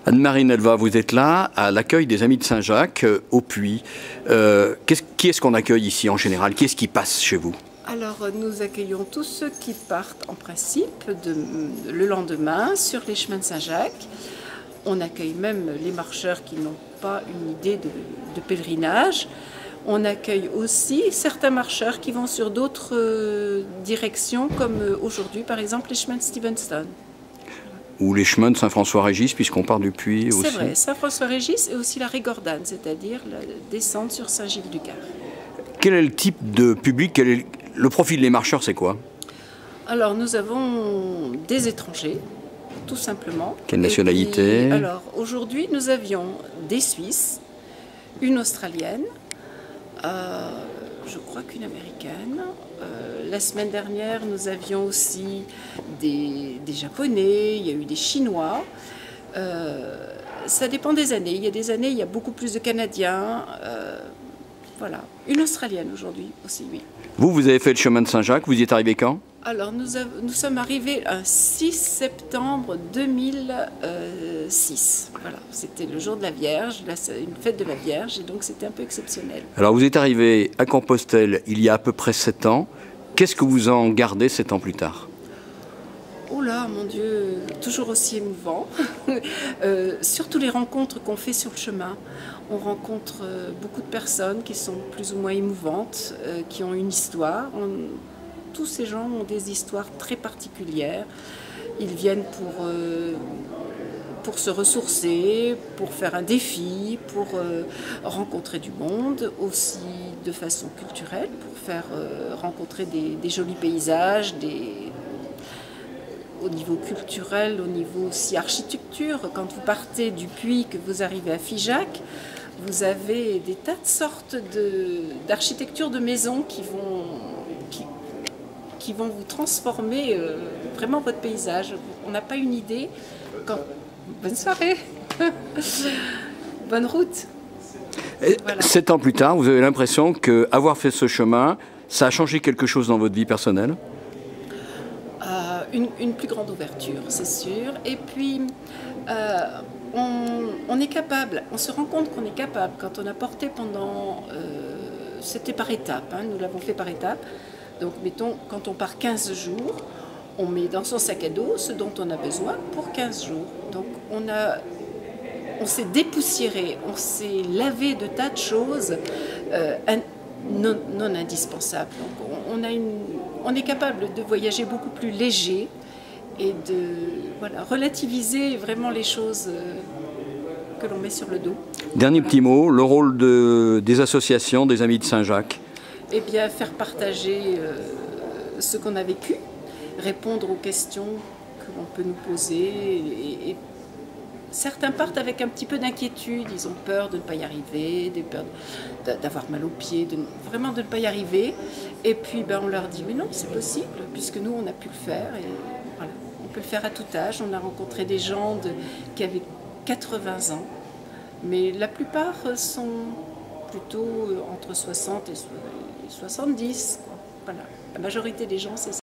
Anne-Marie Nelva, vous êtes là à l'accueil des Amis de Saint-Jacques au Puy. Qui est-ce qu'on accueille ici en général? Qui est-ce qui passe chez vous? Alors, nous accueillons tous ceux qui partent en principe le lendemain sur les chemins de Saint-Jacques. On accueille même les marcheurs qui n'ont pas une idée de pèlerinage. On accueille aussi certains marcheurs qui vont sur d'autres directions, comme aujourd'hui, par exemple, les chemins de Stevenson. Ou les chemins de Saint-François-Régis, puisqu'on part du Puy aussi. C'est vrai, Saint-François-Régis et aussi la Régordane, c'est-à-dire la descente sur Saint-Gilles-du-Gard. Quel est le type de public, le profil des marcheurs, c'est quoi? Alors, nous avons des étrangers, tout simplement. Quelle nationalité? Alors, aujourd'hui, nous avions des Suisses, une Australienne, je crois qu'une Américaine. La semaine dernière, nous avions aussi des Japonais, il y a eu des Chinois. Ça dépend des années. Il y a des années, il y a beaucoup plus de Canadiens. Voilà. Une Australienne aujourd'hui aussi, oui. Vous avez fait le chemin de Saint-Jacques, vous y êtes arrivé quand? Alors, nous sommes arrivés un 6 septembre 2006. Voilà, c'était le jour de la Vierge, une fête de la Vierge, et donc c'était un peu exceptionnel. Alors, vous êtes arrivé à Compostelle il y a à peu près 7 ans. Qu'est-ce que vous en gardez 7 ans plus tard? Oh là, mon Dieu, toujours aussi émouvant. Surtout les rencontres qu'on fait sur le chemin. On rencontre beaucoup de personnes qui sont plus ou moins émouvantes, qui ont une histoire. Tous ces gens ont des histoires très particulières. Ils viennent pour se ressourcer, pour faire un défi, pour rencontrer du monde, aussi de façon culturelle, pour faire rencontrer des jolis paysages, au niveau culturel, au niveau aussi architecture. Quand vous partez du Puy, que vous arrivez à Figeac, vous avez des tas de sortes d'architecture de maisons qui vont vous transformer vraiment votre paysage. On n'a pas une idée. Bonne soirée. Bonne route. Voilà. 7 ans plus tard, vous avez l'impression qu'avoir fait ce chemin, ça a changé quelque chose dans votre vie personnelle? Une plus grande ouverture, c'est sûr. Et puis, on est capable, on se rend compte qu'on est capable, quand on a porté pendant... c'était par étapes, hein, nous l'avons fait par étapes. Donc, mettons, quand on part 15 jours, on met dans son sac à dos ce dont on a besoin pour 15 jours. Donc, on s'est dépoussiéré, on s'est lavé de tas de choses non indispensables. Donc, on est capable de voyager beaucoup plus léger et de relativiser vraiment les choses que l'on met sur le dos. Dernier petit mot, le rôle des associations, des Amis de Saint-Jacques. Eh bien, faire partager ce qu'on a vécu, répondre aux questions que l'on peut nous poser. Et certains partent avec un petit peu d'inquiétude, ils ont peur de ne pas y arriver, peur d'avoir mal aux pieds, vraiment de ne pas y arriver. Et puis on leur dit, mais non, c'est possible, puisque nous, on a pu le faire. Et voilà, on peut le faire à tout âge. On a rencontré des gens qui avaient 80 ans, mais la plupart sont plutôt entre 60 et 70. Quoi. Voilà. La majorité des gens, c'est ça.